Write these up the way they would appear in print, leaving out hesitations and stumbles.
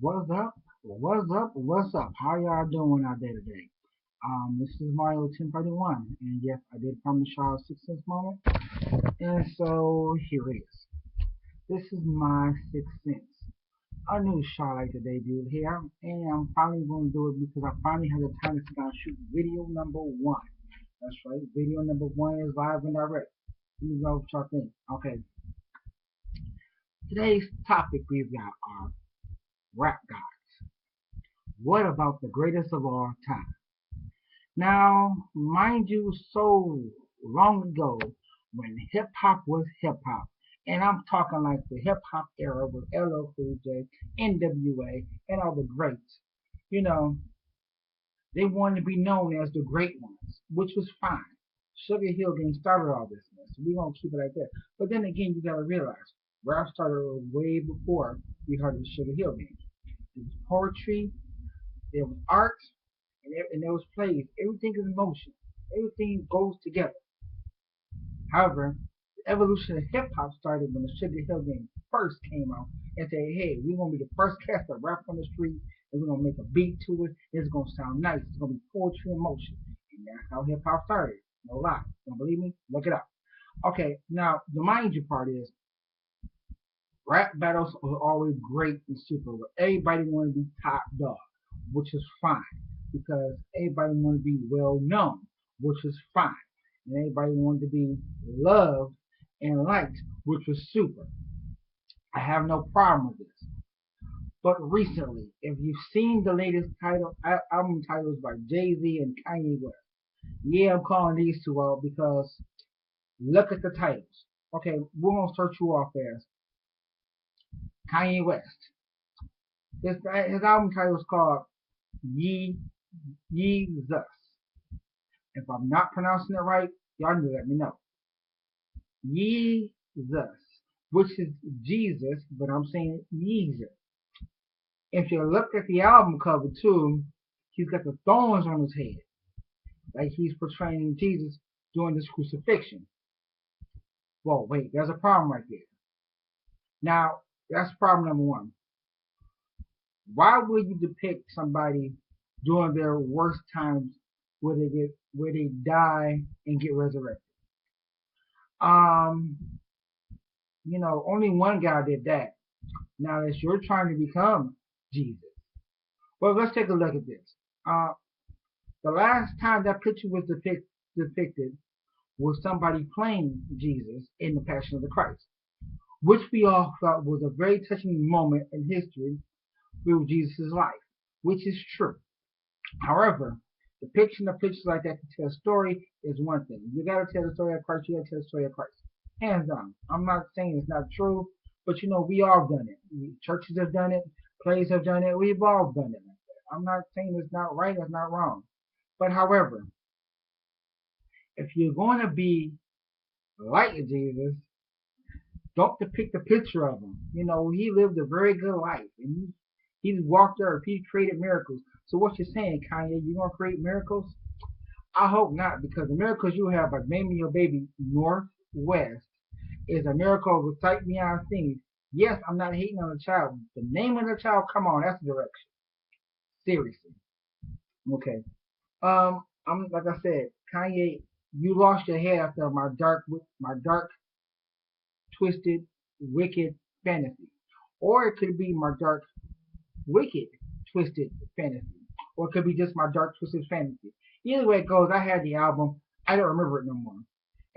What's up? What's up? What's up? How y'all doing out there today? This is Mario 1031, and yes, I did promise y'all a 6 cents moment, and so here it is. This is my 6 cents. A new show I like to debut here, and I'm finally going to do it because I finally have the time to sit down and shoot video number one. That's right, video number one is live and direct. You know what y'all think. Okay, today's topic we've got are rap gods. What about the greatest of all time? Now, mind you, so long ago when hip hop was hip hop, and I'm talking like the hip hop era with LL Cool J, NWA, and all the greats, you know, they wanted to be known as the great ones, which was fine. Sugar Hill Gang started all this mess. So we gonna keep it like that. But then again, you gotta realize rap started way before we heard of the Sugar Hill Gang. It was poetry, there was art, and there was plays. Everything is emotion. Everything goes together. However, the evolution of hip hop started when the Sugar Hill Gang first came out and said, "Hey, we're gonna be the first cast to rap on the street, and we're gonna make a beat to it. It's gonna sound nice. It's gonna be poetry and motion." And that's how hip hop started. No lie. Don't believe me? Look it up. Okay, now the mind you part is rap battles are always great and super. But everybody want to be top dog, which is fine because everybody want to be well known, which is fine, and everybody wanted to be loved and liked, which was super. I have no problem with this. But recently, if you've seen the latest album titles by Jay Z and Kanye West, yeah, I'm calling these two out because look at the titles. Okay, we're gonna start you off as Kanye West. His album title is called Ye Yeezus. If I'm not pronouncing it right, y'all need to let me know. Yeezus, which is Jesus, but I'm saying Yeezus. If you look at the album cover too, he's got the thorns on his head, like he's portraying Jesus during this crucifixion. Well, wait, there's a problem right there. Now, that's problem number one. Why would you depict somebody during their worst times where they die and get resurrected? Um, only one guy did that. Now that you're trying to become Jesus. Well, let's take a look at this. Uh, the last time that picture was depicted was somebody playing Jesus in the Passion of the Christ, which we all thought was a very touching moment in history through Jesus' life, which is true. However, depiction of pictures like that to tell a story is one thing. You gotta tell the story of Christ, you gotta tell the story of Christ. Hands down. I'm not saying it's not true, but we all done it. Churches have done it, plays have done it, we've all done it like that. I'm not saying it's not right, it's not wrong. But however, if you're going to be like Jesus, don't depict a picture of him. He lived a very good life, and he walked earth. He created miracles. So what you're saying, Kanye, you gonna create miracles? I hope not, because the miracles you have, like naming your baby Northwest, is a miracle of sight beyond seeing. Yes, I'm not hating on the child. The name of the child, come on, that's the direction. Seriously. Okay. I'm like I said, Kanye, you lost your head after my dark twisted, wicked fantasy. Or it could be my dark, wicked, twisted fantasy. Or it could be just my dark, twisted fantasy. Either way it goes, I had the album. I don't remember it no more.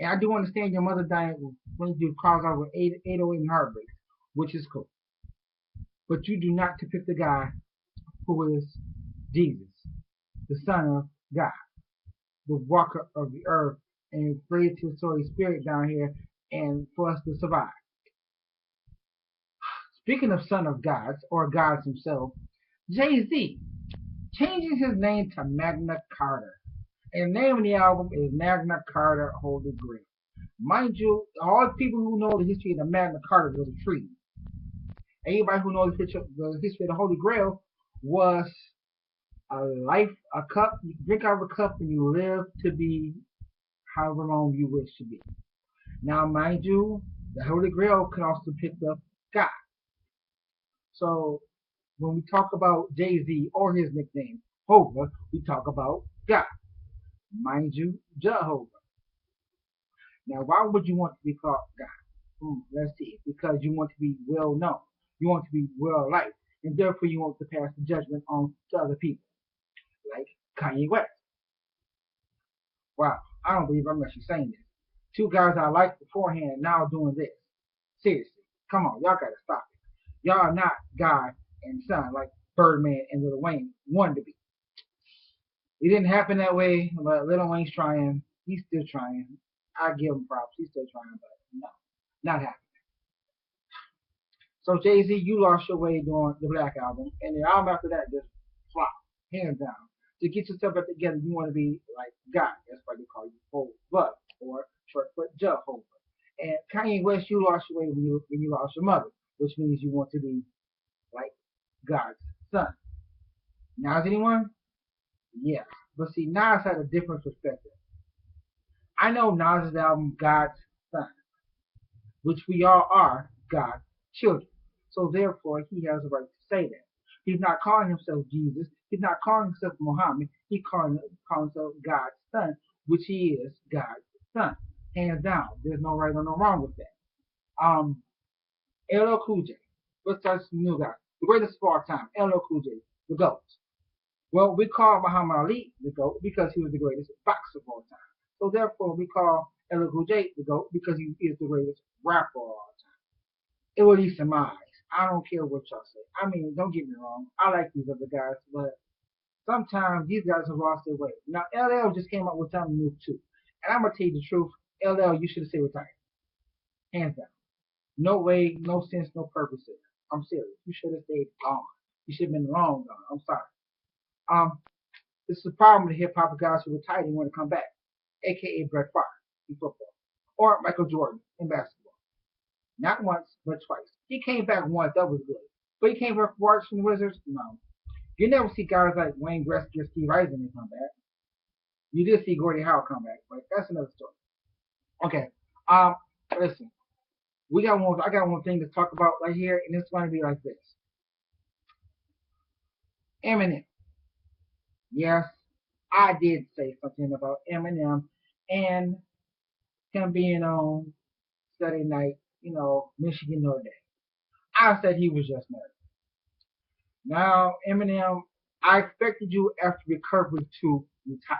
And I do understand your mother dying when you cause out with 808 and heartbreaks, which is cool. But you do not depict the guy who is Jesus, the Son of God, the walker of the earth, and created his Holy Spirit down here and for us to survive. Speaking of Son of Gods, or Gods himself, Jay-Z changing his name to Magna Carta. And the name of the album is Magna Carta Holy Grail. Mind you, all the people who know the history of the Magna Carta was a treaty. Anybody who knows the history of the Holy Grail was a cup. You drink out of a cup and you live to be however long you wish to be. Now, mind you, the Holy Grail can also pick up God. So when we talk about Jay-Z or his nickname, Hova, we talk about God. Mind you, Jehovah. Now, why would you want to be called God? Let's see. Because you want to be well known. You want to be well liked. And therefore, you want to pass the judgment on to other people. Like Kanye West. Wow, I don't believe I'm actually saying this. Two guys I liked beforehand now doing this. Seriously. Come on, y'all gotta stop it. Y'all are not God and Son like Birdman and Lil Wayne wanted to be. It didn't happen that way, but Lil Wayne's trying. He's still trying. I give him props. He's still trying, but no, not happening. So Jay Z, you lost your way doing the Black album, and the album after that just flopped, hands down. To get yourself back together, you want to be like God. That's why they call you Jehovah or short for Jehovah. And Kanye West, you lost your way when you lost your mother, which means you want to be like God's son. Nas anyone? Yeah. But see, Nas had a different perspective. I know Nas's album God's Son, which we all are God's children. So therefore, he has a right to say that. He's not calling himself Jesus. He's not calling himself Muhammad. He's calling himself God's son, which he is God's son. Hands down. There's no right or no wrong with that. LL Cool J. Let's start some new guy. The greatest of all time. LL Cool J. The GOAT. Well, we call Muhammad Ali the GOAT because he was the greatest boxer of all time. So therefore, we call LL Cool J the GOAT because he is the greatest rapper of all time. It will least in my eyes. I don't care what y'all say. I mean, don't get me wrong. I like these other guys, but sometimes these guys have lost their way. Now, LL just came up with something new too. And I'm gonna tell you the truth. LL, you should have stayed retired. Hands down. No way, no sense, no purpose in it. I'm serious. You should have stayed gone. You should have been long gone. I'm sorry. Um, this is the problem with hip hop guys who retired and want to come back, aka Brett Favre in football, or Michael Jordan in basketball. Not once, but twice. He came back once, that was good. But he came back once from the Wizards? No. You never see guys like Wayne Gretzky or Steve Eisen come back. You did see Gordie Howe come back, but that's another story. Okay. Um, listen. I got one thing to talk about right here, and it's gonna be like this. Eminem. Yes, I did say something about Eminem and him being on Saturday night, Michigan Notre Dame. I said he was just nervous. Now, Eminem, I expected you after recovery to retire.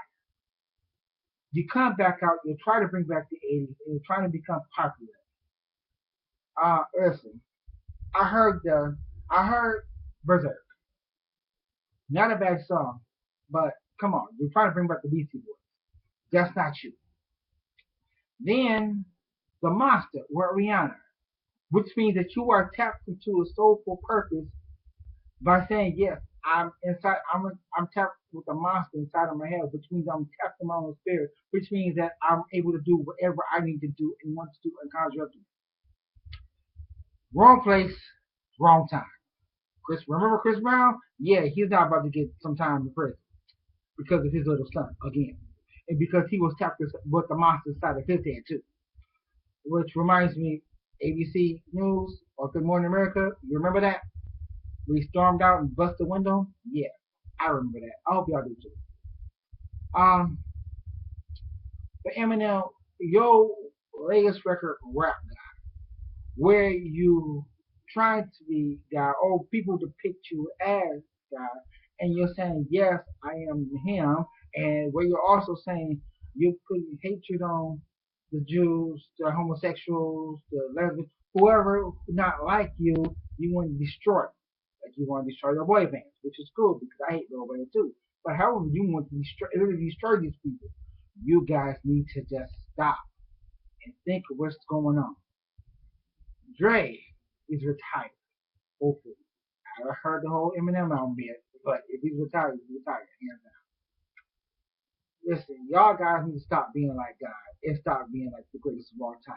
You come back out, you try to bring back the 80s, and you're trying to become popular. Listen, I heard Berserk. Not a bad song, but come on, you're trying to bring back the Beastie Boys. That's not you. Then, The Monster with Rihanna, which means that you are tapped into a soulful purpose by saying, yes, I'm inside. I'm tapped with a monster inside of my head, which means I'm tapped in my own spirit, which means that I'm able to do whatever I need to do and want to do and conjure up to. Wrong place, wrong time. Remember Chris Brown? Yeah, he's not about to get some time in prison because of his little son again, and because he was tapped with the monster inside of his head too. Which reminds me, ABC News or Good Morning America. You remember that? We stormed out and busted the window. Yeah, I remember that. I hope y'all do too. Um, but Eminem, your latest record, Rap God, where you trying to be God, or people depict you as God, and you're saying, yes, I am Him, and where you're also saying you're putting hatred on the Jews, the homosexuals, the lesbians, whoever not like you, you want to destroy. Like you want to destroy your boy bands, which is cool because I hate boy bands too. But however you want to destroy these people, you guys need to just stop and think of what's going on. Dre is retired, hopefully. I haven't heard the whole Eminem album yet, but if he's retired, he's retired. Hands down. Listen, y'all guys need to stop being like God and stop being like the greatest of all time,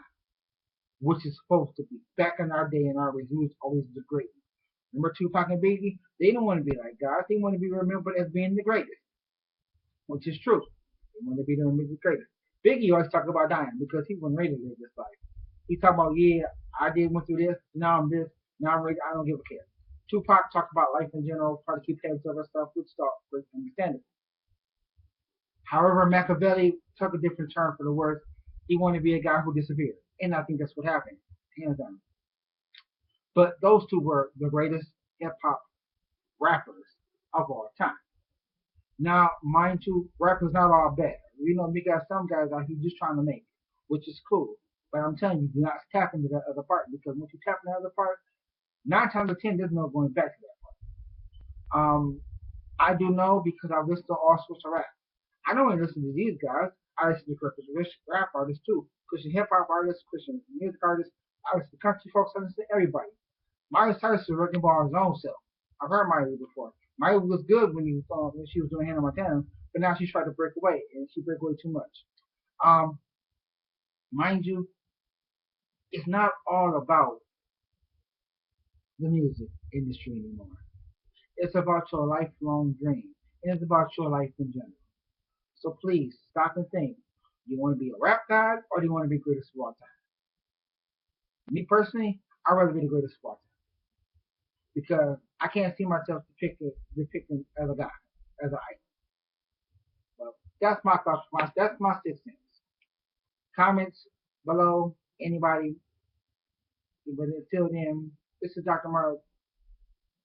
which is supposed to be. Back in our day and our race, he was always the greatest. Remember Tupac and Biggie? They don't want to be like God. They want to be remembered as being the greatest, which is true. They want to be the greatest. Biggie always talk about dying because he wasn't ready to live this life. He talk about, yeah, I did went through this, now I'm this, now I'm ready, I don't give a care. Tupac talked about life in general, try to keep heads over stuff, which stuff was understandable. However, Machiavelli took a different turn for the worse. He wanted to be a guy who disappeared, and I think that's what happened, hands down. But those two were the greatest hip hop rappers of all time. Now, mind you, rappers not all bad. We got some guys out here just trying to make it, which is cool. But I'm telling you, do not tap into that other part because once you tap into the other part, 9 times out of 10, there's no going back to that part. I do know because I listen to all sorts of rap. I don't only listen to these guys. I listen to Christian rap artists too, Christian hip hop artists, Christian music artists. I listen to country folks. I listen to everybody. Miley Cyrus is wrecking ball on his own self. I've heard Miley before. Miley was good when she was doing Hannah Montana, but now she's trying to break away, and she break away too much. Um, mind you, it's not all about the music industry anymore. It's about your lifelong dream, and it's about your life in general. So please stop and think. Do you want to be a rap god, or do you want to be greatest of all time? Me personally, I'd rather be the greatest of all time because I can't see myself depicting as a guy, as an idol. Well, that's my thoughts. That's my 6 cents. Comments below, anybody. But until then, this is Dr. Mark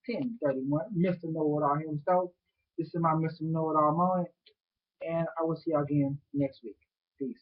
1031, Mr. Know It All himself. This is my Mr. Know It All moment, and I will see you again next week. Peace.